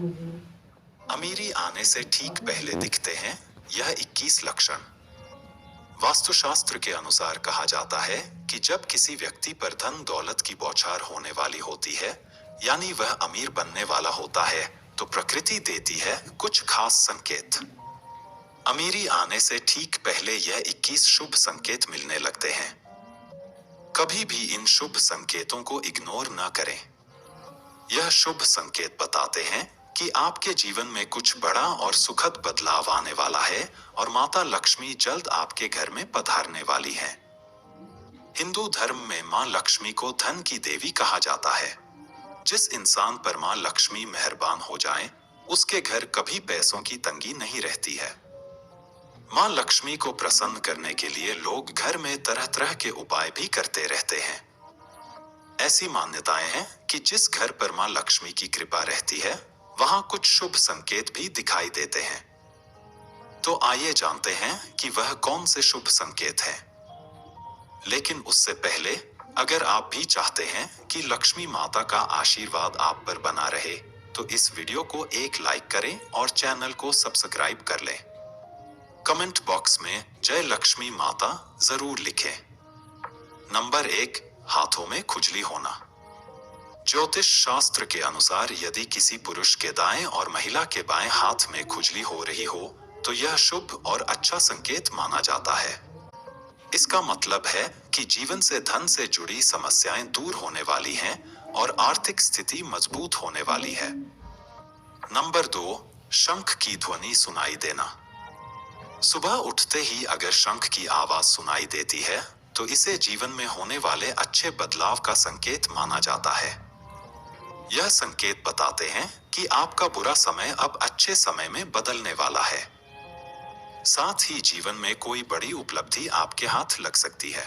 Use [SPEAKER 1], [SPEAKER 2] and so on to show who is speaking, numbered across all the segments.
[SPEAKER 1] अमीरी आने से ठीक पहले दिखते हैं यह 21 लक्षण। वास्तुशास्त्र के अनुसार कहा जाता है कि जब किसी व्यक्ति पर धन दौलत की बौछार होने वाली होती है, यानी वह अमीर बनने वाला होता है, तो प्रकृति देती है कुछ खास संकेत। अमीरी आने से ठीक पहले यह 21 शुभ संकेत मिलने लगते हैं। कभी भी इन शुभ संकेतों को इग्नोर न करें। यह शुभ संकेत बताते हैं कि आपके जीवन में कुछ बड़ा और सुखद बदलाव आने वाला है और माता लक्ष्मी जल्द आपके घर में पधारने वाली है। हिंदू धर्म में मां लक्ष्मी को धन की देवी कहा जाता है। जिस इंसान पर मां लक्ष्मी मेहरबान हो जाए, उसके घर कभी पैसों की तंगी नहीं रहती है। मां लक्ष्मी को प्रसन्न करने के लिए लोग घर में तरह तरह के उपाय भी करते रहते हैं। ऐसी मान्यताएं हैं कि जिस घर पर मां लक्ष्मी की कृपा रहती है, वहां कुछ शुभ संकेत भी दिखाई देते हैं। तो आइए जानते हैं कि वह कौन से शुभ संकेत हैं। लेकिन उससे पहले, अगर आप भी चाहते हैं कि लक्ष्मी माता का आशीर्वाद आप पर बना रहे, तो इस वीडियो को एक लाइक करें और चैनल को सब्सक्राइब कर लें। कमेंट बॉक्स में जय लक्ष्मी माता जरूर लिखें। नंबर 1, हाथों में खुजली होना। ज्योतिष शास्त्र के अनुसार यदि किसी पुरुष के दाएं और महिला के बाएं हाथ में खुजली हो रही हो, तो यह शुभ और अच्छा संकेत माना जाता है। इसका मतलब है कि जीवन से धन से जुड़ी समस्याएं दूर होने वाली हैं और आर्थिक स्थिति मजबूत होने वाली है। नंबर 2, शंख की ध्वनि सुनाई देना। सुबह उठते ही अगर शंख की आवाज सुनाई देती है, तो इसे जीवन में होने वाले अच्छे बदलाव का संकेत माना जाता है। यह संकेत बताते हैं कि आपका बुरा समय अब अच्छे समय में बदलने वाला है। साथ ही जीवन में कोई बड़ी उपलब्धि आपके हाथ लग सकती है।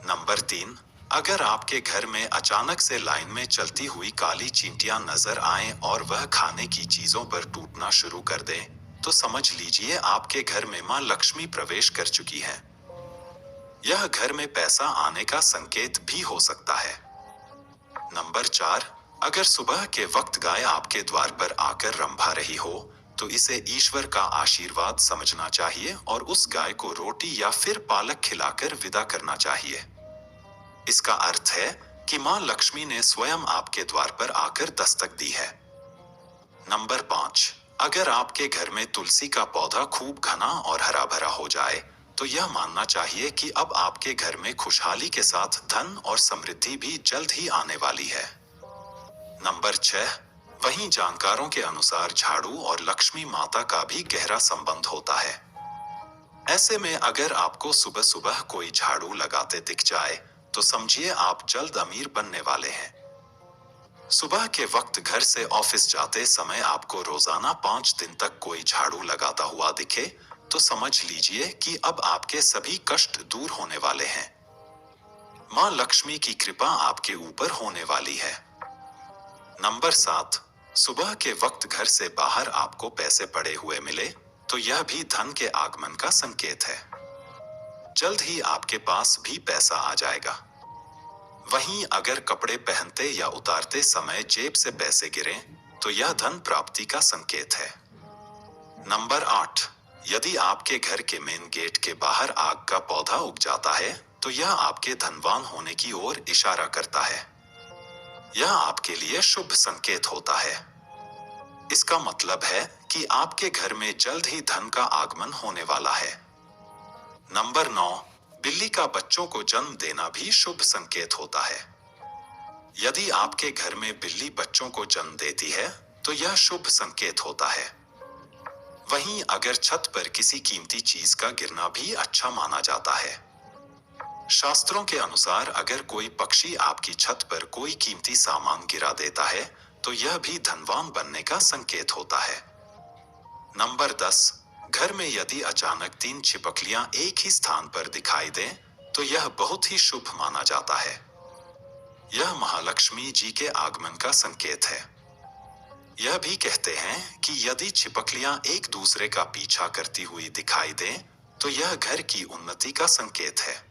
[SPEAKER 1] नंबर 3, अगर आपके घर में अचानक से लाइन में चलती हुई काली चींटियां नजर आएं और वह खाने की चीजों पर टूटना शुरू कर दें, तो समझ लीजिए आपके घर में मां लक्ष्मी प्रवेश कर चुकी है। यह घर में पैसा आने का संकेत भी हो सकता है। नंबर 4, अगर सुबह के वक्त गाय आपके द्वार पर आकर रंभा रही हो, तो इसे ईश्वर का आशीर्वाद समझना चाहिए और उस गाय को रोटी या फिर पालक खिलाकर विदा करना चाहिए। इसका अर्थ है कि मां लक्ष्मी ने स्वयं आपके द्वार पर आकर दस्तक दी है। नंबर 5, अगर आपके घर में तुलसी का पौधा खूब घना और हरा भरा हो जाए, तो यह मानना चाहिए कि अब आपके घर में खुशहाली के साथ धन और समृद्धि भी जल्द ही आने वाली है। नंबर 6, वहीं जानकारों के अनुसार झाड़ू और लक्ष्मी माता का भी गहरा संबंध होता है। ऐसे में अगर आपको सुबह सुबह कोई झाड़ू लगाते दिख जाए, तो समझिए आप जल्द अमीर बनने वाले हैं। सुबह के वक्त घर से ऑफिस जाते समय आपको रोजाना 5 दिन तक कोई झाड़ू लगाता हुआ दिखे, तो समझ लीजिए कि अब आपके सभी कष्ट दूर होने वाले हैं। मां लक्ष्मी की कृपा आपके ऊपर होने वाली है। नंबर 7, सुबह के वक्त घर से बाहर आपको पैसे पड़े हुए मिले, तो यह भी धन के आगमन का संकेत है। जल्द ही आपके पास भी पैसा आ जाएगा। वहीं अगर कपड़े पहनते या उतारते समय जेब से पैसे गिरें, तो यह धन प्राप्ति का संकेत है। नंबर 8, यदि आपके घर के मेन गेट के बाहर आग का पौधा उग जाता है, तो यह आपके धनवान होने की ओर इशारा करता है। यह आपके लिए शुभ संकेत होता है। इसका मतलब है कि आपके घर में जल्द ही धन का आगमन होने वाला है। नंबर 9, बिल्ली का बच्चों को जन्म देना भी शुभ संकेत होता है। यदि आपके घर में बिल्ली बच्चों को जन्म देती है, तो यह शुभ संकेत होता है। वहीं अगर छत पर किसी कीमती चीज का गिरना भी अच्छा माना जाता है। शास्त्रों के अनुसार अगर कोई पक्षी आपकी छत पर कोई कीमती सामान गिरा देता है, तो यह भी धनवान बनने का संकेत होता है। नंबर 10, घर में यदि अचानक 3 छिपकलियां एक ही स्थान पर दिखाई दें, तो यह बहुत ही शुभ माना जाता है। यह महालक्ष्मी जी के आगमन का संकेत है। यह भी कहते हैं कि यदि छिपकलियां एक दूसरे का पीछा करती हुई दिखाई दें, तो यह घर की उन्नति का संकेत है।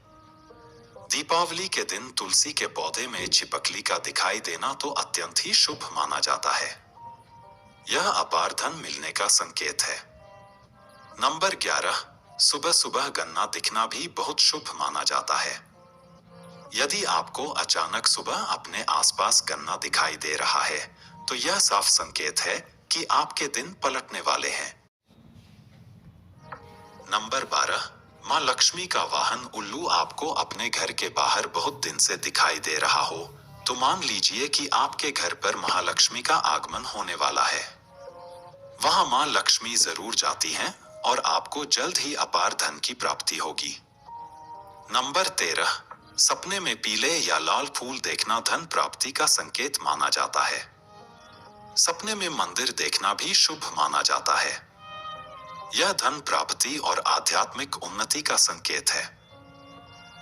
[SPEAKER 1] दीपावली के दिन तुलसी के पौधे में छिपकली का दिखाई देना तो अत्यंत ही शुभ माना जाता है। यह अपार धन मिलने का संकेत है। नंबर 11, सुबह सुबह गन्ना दिखना भी बहुत शुभ माना जाता है। यदि आपको अचानक सुबह अपने आसपास गन्ना दिखाई दे रहा है, तो यह साफ संकेत है कि आपके दिन पलटने वाले हैं। नंबर 12, मां लक्ष्मी का वाहन उल्लू आपको अपने घर के बाहर बहुत दिन से दिखाई दे रहा हो, तो मान लीजिए कि आपके घर पर महालक्ष्मी का आगमन होने वाला है। वहां मां लक्ष्मी जरूर जाती हैं और आपको जल्द ही अपार धन की प्राप्ति होगी। नंबर 13, सपने में पीले या लाल फूल देखना धन प्राप्ति का संकेत माना जाता है। सपने में मंदिर देखना भी शुभ माना जाता है। यह धन प्राप्ति और आध्यात्मिक उन्नति का संकेत है।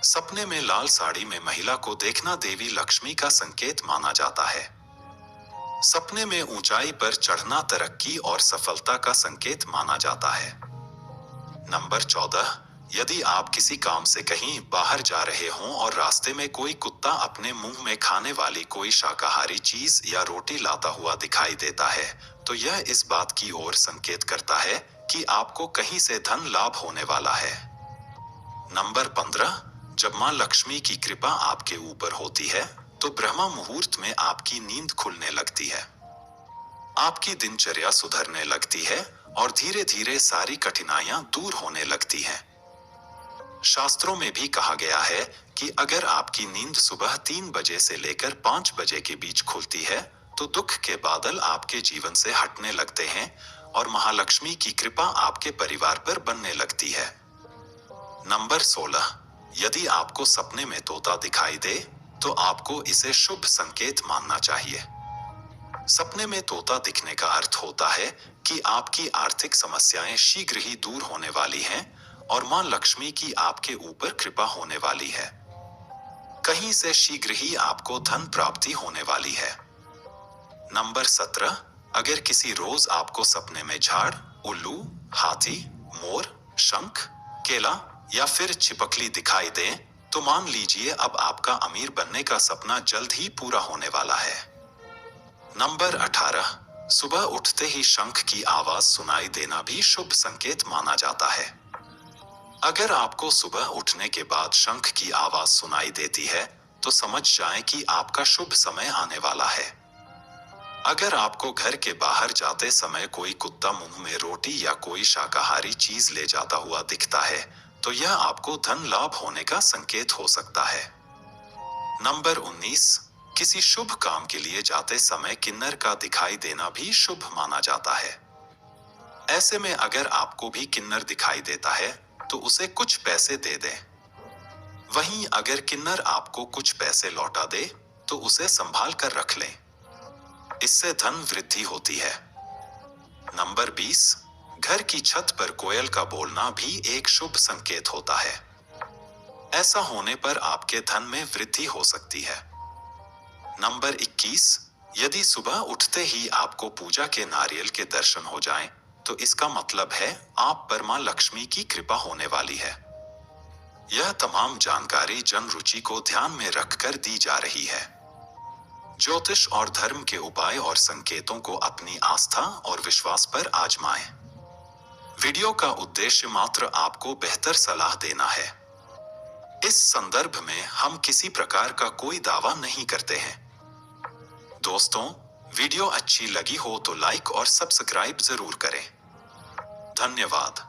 [SPEAKER 1] सपने में लाल साड़ी में महिला को देखना देवी लक्ष्मी का संकेत माना जाता है। सपने में ऊंचाई पर चढ़ना तरक्की और सफलता का संकेत माना जाता है। नंबर 14, यदि आप किसी काम से कहीं बाहर जा रहे हों और रास्ते में कोई कुत्ता अपने मुंह में खाने वाली कोई शाकाहारी चीज या रोटी लाता हुआ दिखाई देता है, तो यह इस बात की ओर संकेत करता है कि आपको कहीं से धन लाभ होने वाला है। नंबर 15, जब मां लक्ष्मी की कृपा आपके ऊपर होती है, तो ब्रह्मा मुहूर्त में आपकी नींद खुलने लगती है। आपकी दिनचर्या सुधरने लगती है और धीरे धीरे सारी कठिनाइयां दूर होने लगती हैं। शास्त्रों में भी कहा गया है कि अगर आपकी नींद सुबह 3 बजे से लेकर 5 बजे के बीच खुलती है, तो दुख के बादल आपके जीवन से हटने लगते हैं और महालक्ष्मी की कृपा आपके परिवार पर बनने लगती है। नंबर 16, यदि आपको सपने में तोता दिखाई दे, तो आपको इसे शुभ संकेत मानना चाहिए। सपने में तोता दिखने का अर्थ होता है कि आपकी आर्थिक समस्याएं शीघ्र ही दूर होने वाली हैं और मां लक्ष्मी की आपके ऊपर कृपा होने वाली है। कहीं से शीघ्र ही आपको धन प्राप्ति होने वाली है। नंबर 17, अगर किसी रोज आपको सपने में झाड़, उल्लू, हाथी, मोर, शंख, केला या फिर छिपकली दिखाई दे, तो मान लीजिए अब आपका अमीर बनने का सपना जल्द ही पूरा होने वाला है। नंबर 18, सुबह उठते ही शंख की आवाज सुनाई देना भी शुभ संकेत माना जाता है। अगर आपको सुबह उठने के बाद शंख की आवाज सुनाई देती है, तो समझ जाएं कि आपका शुभ समय आने वाला है। अगर आपको घर के बाहर जाते समय कोई कुत्ता मुंह में रोटी या कोई शाकाहारी चीज ले जाता हुआ दिखता है, तो यह आपको धन लाभ होने का संकेत हो सकता है। नंबर 19, किसी शुभ काम के लिए जाते समय किन्नर का दिखाई देना भी शुभ माना जाता है। ऐसे में अगर आपको भी किन्नर दिखाई देता है, तो उसे कुछ पैसे दे दें। वहीं अगर किन्नर आपको कुछ पैसे लौटा दे, तो उसे संभाल कर रख लें। इससे धन वृद्धि होती है। नंबर 20, घर की छत पर कोयल का बोलना भी एक शुभ संकेत होता है। ऐसा होने पर आपके धन में वृद्धि हो सकती है। नंबर 21, यदि सुबह उठते ही आपको पूजा के नारियल के दर्शन हो जाएं, तो इसका मतलब है आप पर मां लक्ष्मी की कृपा होने वाली है। यह तमाम जानकारी जन रुचि को ध्यान में रखकर दी जा रही है। ज्योतिष और धर्म के उपाय और संकेतों को अपनी आस्था और विश्वास पर आजमाएं। वीडियो का उद्देश्य मात्र आपको बेहतर सलाह देना है। इस संदर्भ में हम किसी प्रकार का कोई दावा नहीं करते हैं। दोस्तों, वीडियो अच्छी लगी हो तो लाइक और सब्सक्राइब जरूर करें। धन्यवाद।